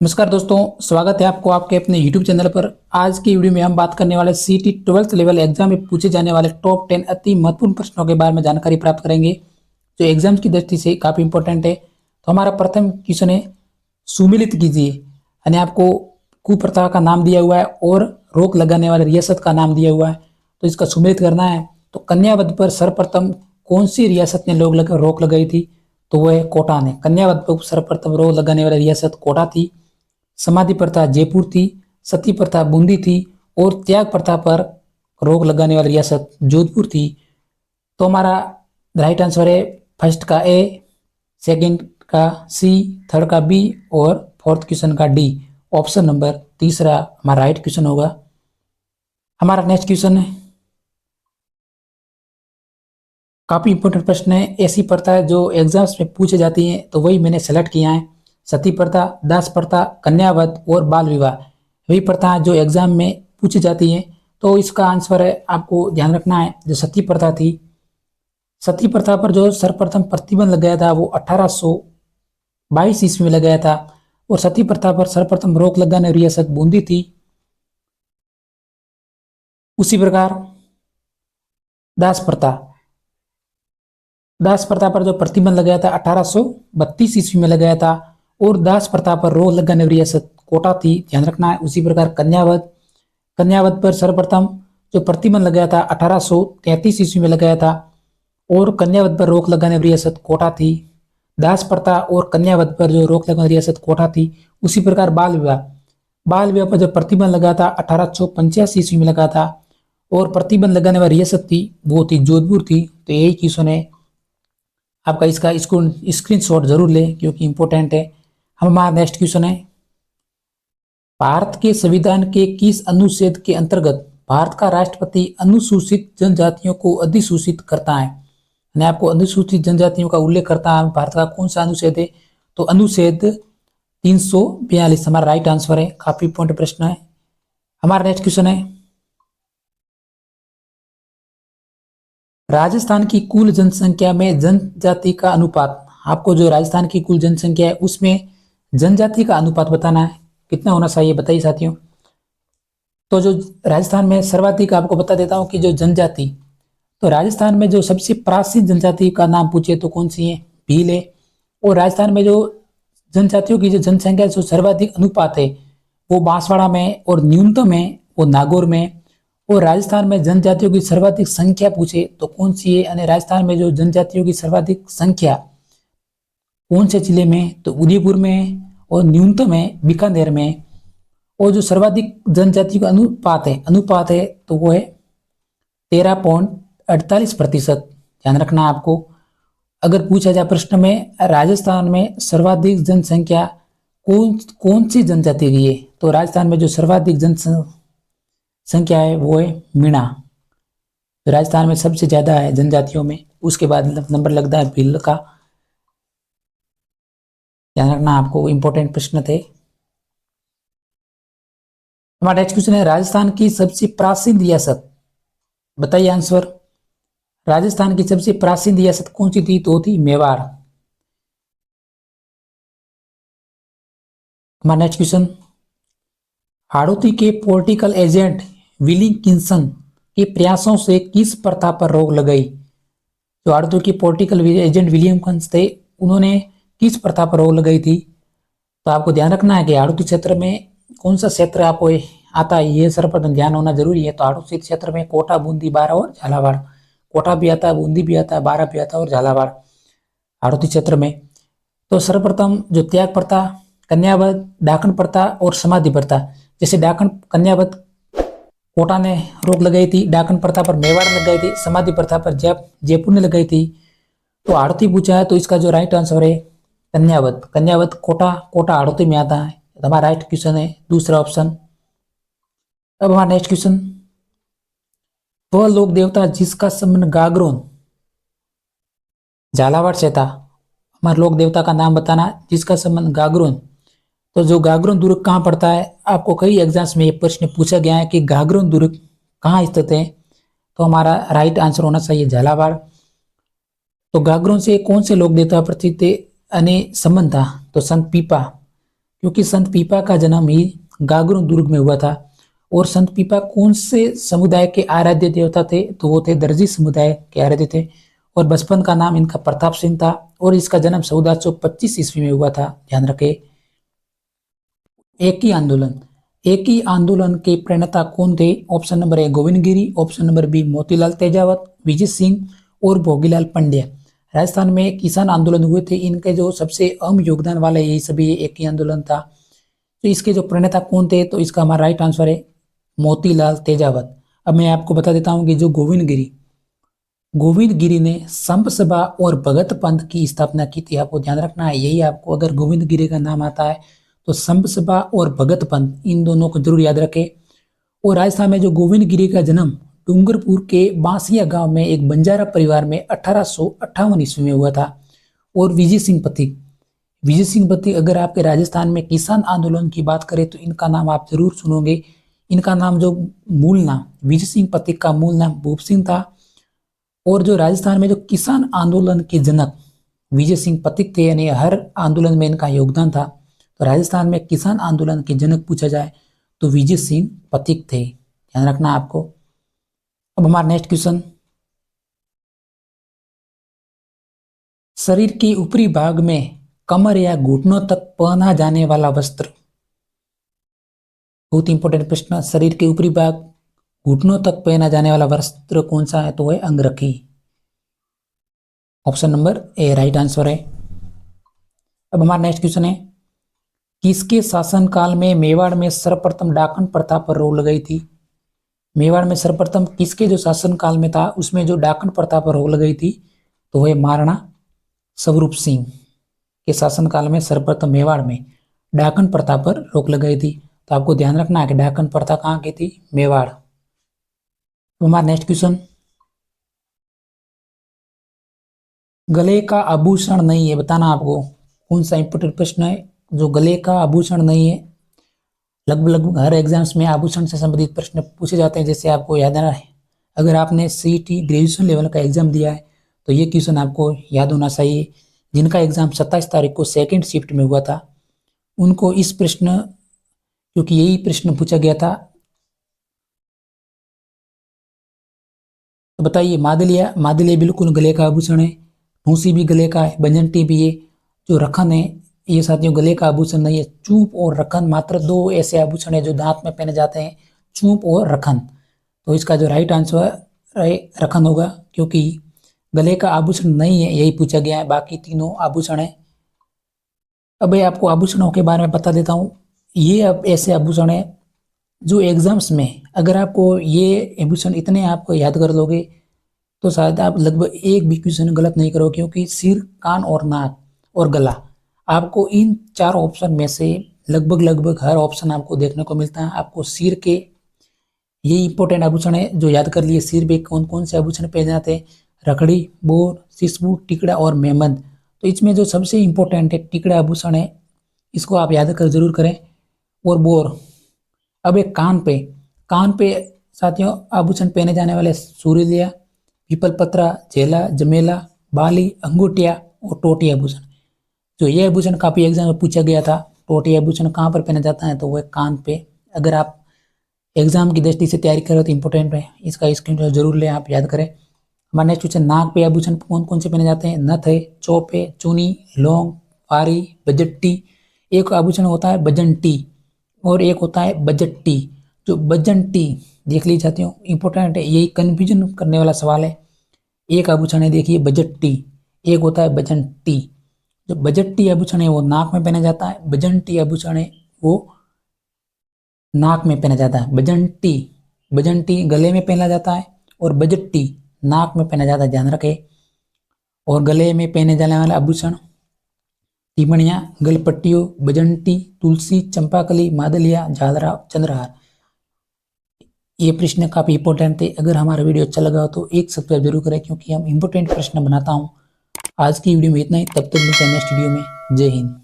नमस्कार दोस्तों, स्वागत है आपको आपके अपने YouTube चैनल पर। आज की वीडियो में हम बात करने वाले सीटी 12th लेवल एग्जाम में पूछे जाने वाले टॉप 10 अति महत्वपूर्ण प्रश्नों के बारे में जानकारी प्राप्त करेंगे, जो एग्जाम की दृष्टि से काफी इंपॉर्टेंट है। तो हमारा प्रथम क्वेश्चन है, सुमिलित कीजिए। यानी आपको कुप्रथा का नाम दिया हुआ है और रोक लगाने वाले रियासत का नाम दिया हुआ है, तो इसका सुमिलित करना है। तो कन्यावध पर सर्वप्रथम कौन सी रियासत ने रोक लगाई थी? तो वह है कोटा ने। कन्यावध पर सर्वप्रथम रोक लगाने वाली रियासत कोटा थी। समाधि प्रथा जयपुर थी। सती प्रथा बूंदी थी। और त्याग प्रथा पर रोक लगाने वाली रियासत जोधपुर थी। तो हमारा राइट आंसर है फर्स्ट का ए, सेकंड का सी, थर्ड का बी और फोर्थ क्वेश्चन का डी। ऑप्शन नंबर तीसरा हमारा राइट क्वेश्चन होगा। हमारा नेक्स्ट क्वेश्चन है, काफी इंपॉर्टेंट प्रश्न है। ऐसी प्रथा है जो एग्जाम्स में पूछे जाती हैं, तो वही मैंने सेलेक्ट किया है। सती प्रथा, दास प्रथा, कन्यावध और बाल विवाह, वही प्रथा जो एग्जाम में पूछी जाती हैं। तो इसका आंसर है, आपको ध्यान रखना है, जो सती प्रथा थी। सती प्रथा पर जो सर्वप्रथम प्रतिबंध लगाया था वो 1822 ईस्वी में लगाया था। और सती प्रथा पर सर्वप्रथम रोक लगाने रियासत बूंदी थी। उसी प्रकार दास प्रथा, दास प्रथा पर जो प्रतिबंध लगाया था 1832 ईस्वी में लगाया था। और दास प्रथा पर रोक लगाने वाली रियासत कोटा थी, ध्यान रखना है। उसी प्रकार कन्यावध, कन्यावध पर सर्वप्रथम जो प्रतिबंध लगाया था 1833 ईस्वी में लगाया था। और कन्यावध पर रोक लगाने वाली रियासत कोटा थी। दास प्रथा और कन्यावध पर जो रोक लगाने वाली रियासत कोटा थी। उसी प्रकार बाल विवाह, बाल विवाह पर जो प्रतिबंध लगा था 1885 ईस्वी में लगा था। और प्रतिबंध लगाने वाली रियासत थी वो थी जोधपुर थी। तो यही क्वेश्चन है आपका, इसका इसको स्क्रीनशॉट जरूर लें क्योंकि इंपॉर्टेंट है। हमारा नेक्स्ट क्वेश्चन है, भारत के संविधान के किस अनुच्छेद के अंतर्गत भारत का राष्ट्रपति अनुसूचित जनजातियों को अधिसूचित करता है? यानी आपको अनुसूचित जनजातियों का उल्लेख करता है भारत का कौन सा अनुच्छेद है? तो अनुच्छेद 342 हमारा राइट आंसर है। काफी इंपॉर्टेंट प्रश्न है। हमारा नेक्स्ट क्वेश्चन है, राजस्थान की कुल जनसंख्या में जनजाति का अनुपात, आपको जो राजस्थान की कुल जनसंख्या है उसमें जनजाति का अनुपात बताना है, कितना होना चाहिए बताइए साथियों। तो जो राजस्थान में सर्वाधिक, आपको बता देता हूं कि जो जनजाति, तो राजस्थान में जो सबसे प्राचीन जनजाति का नाम पूछे तो कौन सी है? भील है। और राजस्थान में जो जनजातियों की जो जनसंख्या जो सर्वाधिक अनुपात है वो बांसवाड़ा में, और न्यूनतम है वो नागौर में। और राजस्थान में जनजातियों की सर्वाधिक संख्या पूछे तो कौन सी है? यानी राजस्थान में जो जनजातियों की सर्वाधिक संख्या कौन से जिले में? तो उदयपुर में। और न्यूनतम है बीकानेर में। और जो सर्वाधिक जनजातियों का अनुपात है तो वो है 13.48%। ध्यान रखना आपको। अगर पूछा जाए प्रश्न में राजस्थान में सर्वाधिक जनसंख्या कौन कौन सी जनजाति की है, तो राजस्थान में जो सर्वाधिक जनसंख्या है वो है मीणा। तो राजस्थान में सबसे ज्यादा है जनजातियों में, उसके बाद नंबर लगता है भील का। ध्यान रखना आपको, इंपॉर्टेंट प्रश्न थे। हमारा नेक्स्ट क्वेश्चन है, राजस्थान की सबसे प्राचीन रियासत, बताइए आंसर। राजस्थान की सबसे प्राचीन रियासत कौन सी थी? तो थी मेवाड़। हमारा नेक्स्ट क्वेश्चन, हाड़ौती के पॉलिटिकल एजेंट विलिंगकिंसन के प्रयासों से किस प्रथा पर रोक लगाई? जो हाड़ौती के पॉलिटिकल एजेंट विलियमकिंसन थे, उन्होंने किस प्रथा पर रोक लगाई थी? तो आपको ध्यान रखना है कि हाड़ौती क्षेत्र में कौन सा क्षेत्र आपको आता है, ये सर्वप्रथम ध्यान होना जरूरी है। तो हाड़ौती क्षेत्र में कोटा, बूंदी, बारा और झालावाड़, कोटा भी आता है, बूंदी भी आता है, बारा भी आता है और झालावाड़ हाड़ौती क्षेत्र में। तो सर्वप्रथम जो त्याग प्रथा, कन्यावध, डाकन प्रथा और समाधि प्रथा, जैसे डाकन कन्यावध कोटा ने रोक लगाई थी, डाकन प्रथा पर मेवाड़ ने लगाई थी, समाधि प्रथा पर जयपुर ने लगाई थी। तो हाड़ौती पूछा है तो इसका जो राइट आंसर है कन्यावध। कन्यावध कोटा, कोटा हाड़ौती में आता है। तो हमारा राइट क्वेश्चन है दूसरा ऑप्शन। अब हमारा नेक्स्ट क्वेश्चन, वह लोक देवता जिसका संबंध गागरोन झालावाड़ से था, हमारे लोक देवता का नाम बताना जिसका संबंध गागरोन। तो जो गागरोन दुर्ग कहाँ पड़ता है? आपको कई एग्जाम्स में ये प्रश्न पूछा गया है कि गागरोन दुर्ग कहाँ स्थित है। तो हमारा राइट आंसर होना चाहिए झालावाड़। तो गागरोन से कौन से लोक देवता प्रति संबंध था? तो संत पीपा, क्योंकि संत पीपा का जन्म ही गागरों दुर्ग में हुआ था। और संत पीपा कौन से समुदाय के आराध्य देवता थे? तो वो थे दर्जी समुदाय के आराध्य थे। और बचपन का नाम इनका प्रताप सिंह था और इसका जन्म 1425 ईस्वी में हुआ था। ध्यान रखे। एक ही आंदोलन, एक ही आंदोलन के प्रणेता कौन थे? Option number A Govind Giri, option number B Motilal Tejawat, Vijay Singh और भोगीलाल पंड्या। राजस्थान में किसान आंदोलन हुए थे, इनके जो सबसे अहम योगदान वाले यही सभी एक ही आंदोलन था। तो इसके जो प्रणेता कौन थे? तो इसका हमारा राइट आंसर है मोतीलाल तेजावत। अब मैं आपको बता देता हूं कि जो गोविंद गिरी ने संप सभा और भगत पंथ की स्थापना की थी। आपको ध्यान रखना है, यही आपको अगर गोविंद गिरी का नाम आता है तो संप सभा और भगत पंथ इन दोनों को जरूर याद रखें। और राजस्थान में जो गोविंद गिरी का जन्म डूंगरपुर के बांसिया गांव में एक बंजारा परिवार में 1858 ईस्वी में हुआ था। और विजय सिंह पथिक अगर आपके राजस्थान में किसान आंदोलन की बात करें तो इनका नाम आप जरूर सुनोगे। इनका नाम जो मूल नाम विजय सिंह पथिक का मूल नाम भूप सिंह था। और जो राजस्थान में जो किसान आंदोलन के जनक विजय सिंह पथिक थे, यानी हर आंदोलन में इनका योगदान था। तो राजस्थान में किसान आंदोलन के जनक पूछा जाए तो विजय सिंह पथिक थे। ध्यान रखना आपको। अब हमारा नेक्स्ट क्वेश्चन, शरीर के ऊपरी भाग में कमर या घुटनों तक पहना जाने वाला वस्त्र। बहुत इंपॉर्टेंट प्रश्न। शरीर के ऊपरी भाग घुटनों तक पहना जाने वाला वस्त्र कौन सा है? तो वह अंगरखी। Option number A right answer है। अब हमारा नेक्स्ट क्वेश्चन है, किसके शासनकाल में मेवाड़ में सर्वप्रथम डाकन प्रथा पर रोक लगाई थी? मेवाड़ में सर्वप्रथम किसके जो शासनकाल में था उसमें जो डाकन प्रथा पर रोक लगाई थी? तो वह महाराणा स्वरूप सिंह के शासनकाल में सर्वप्रथम मेवाड़ में डाकन प्रथा पर रोक लगाई थी। तो आपको ध्यान रखना है कि डाकन प्रथा कहाँ की थी? मेवाड़। तो हमारा नेक्स्ट क्वेश्चन, गले का आभूषण नहीं है, बताना आपको कौन सा इंपोर्टेंट प्रश्न है जो गले का आभूषण नहीं है। लगभग हर एग्जाम्स में आभूषण से संबंधित प्रश्न पूछे जाते हैं। जैसे आपको याद आना है, अगर आपने सीईटी ग्रेजुएशन लेवल का एग्जाम दिया है तो ये क्वेश्चन आपको याद होना चाहिए। जिनका एग्जाम 27 तारीख को सेकेंड शिफ्ट में हुआ था उनको इस प्रश्न, क्योंकि यही प्रश्न पूछा गया था। तो बताइए, मादलिया बिल्कुल गले का आभूषण है, ठूसी भी गले का है, बंजनटी भी है। जो रखन है ये साथियों गले का आभूषण नहीं है। चूप और रखन मात्र दो ऐसे आभूषण है जो दांत में पहने जाते हैं, चूप और रखन। तो इसका जो राइट आंसर रखन होगा, क्योंकि गले का आभूषण नहीं है यही पूछा गया है, बाकी तीनों आभूषण है। अब मैं आपको आभूषणों के बारे में बता देता हूँ। ये अब ऐसे आभूषण है जो एग्जाम्स में अगर आपको ये आभूषण इतने आपको याद कर लोगे तो शायद आप लगभग एक भी क्वेश्चन गलत नहीं करोगे, क्योंकि सिर, कान और नाक और गला, आपको इन चार ऑप्शन में से लगभग हर ऑप्शन आपको देखने को मिलता है। आपको सिर के ये इंपॉर्टेंट आभूषण है जो याद कर लिए। सिर पे कौन कौन से आभूषण पहने जाते हैं? रखड़ी, बोर, सिसबू, टिकड़ा और मेहमद। तो इसमें जो सबसे इंपॉर्टेंट है टिकड़ा आभूषण है, इसको आप याद कर जरूर करें, और बोर। अब एक कान पे साथियों आभूषण पहने जाने वाले सूर्यलिया, पीपल पत्रा, झेला, जमेला, बाली, अंगूठिया और टोटी आभूषण। जो ये आभूषण काफी एग्जाम में पूछा गया था। टोटी आभूषण कहाँ पर पहना जाता है? तो वह कान पे। अगर आप एग्जाम की दृष्टि से तैयारी करो तो इंपॉर्टेंट है, इसका स्क्रीनशॉट जरूर लें, आप याद करें। हमारा नेक्स्ट क्वेश्चन, नाक पे आभूषण कौन कौन से पहने जाते हैं? नथ है, चौप है, चूनी, लौंग, फारी, बजट्टी। एक आभूषण होता है बजंटी और एक होता है बजट्टी। जो बजंटी देख ली जाती हो, इंपॉर्टेंट है, यही कंफ्यूजन करने वाला सवाल है। एक आभूषण है देखिए बजट्टी, एक होता है बजंटी। जो बजट्टी आभूषण है वो नाक में पहना जाता है, बजंटी आभूषण है वो नाक में पहना जाता है। बजंटी गले में पहना जाता है और बजट्टी नाक में पहना जाता है, ध्यान रखें। और गले में पहने जाने वाला आभूषण तिमणिया, गलपट्टियों, बजंटी, तुलसी, चंपाकली, मादलिया, झालरा, चंद्रहार। ये प्रश्न काफी इंपॉर्टेंट थे। अगर हमारा वीडियो अच्छा लगा हो तो एक सब्सक्राइब जरूर करें, क्योंकि हम इंपॉर्टेंट प्रश्न बनाता हूँ। आज की वीडियो में इतना ही, तब तक मिलते हैं नेक्स्ट वीडियो में। जय हिंद।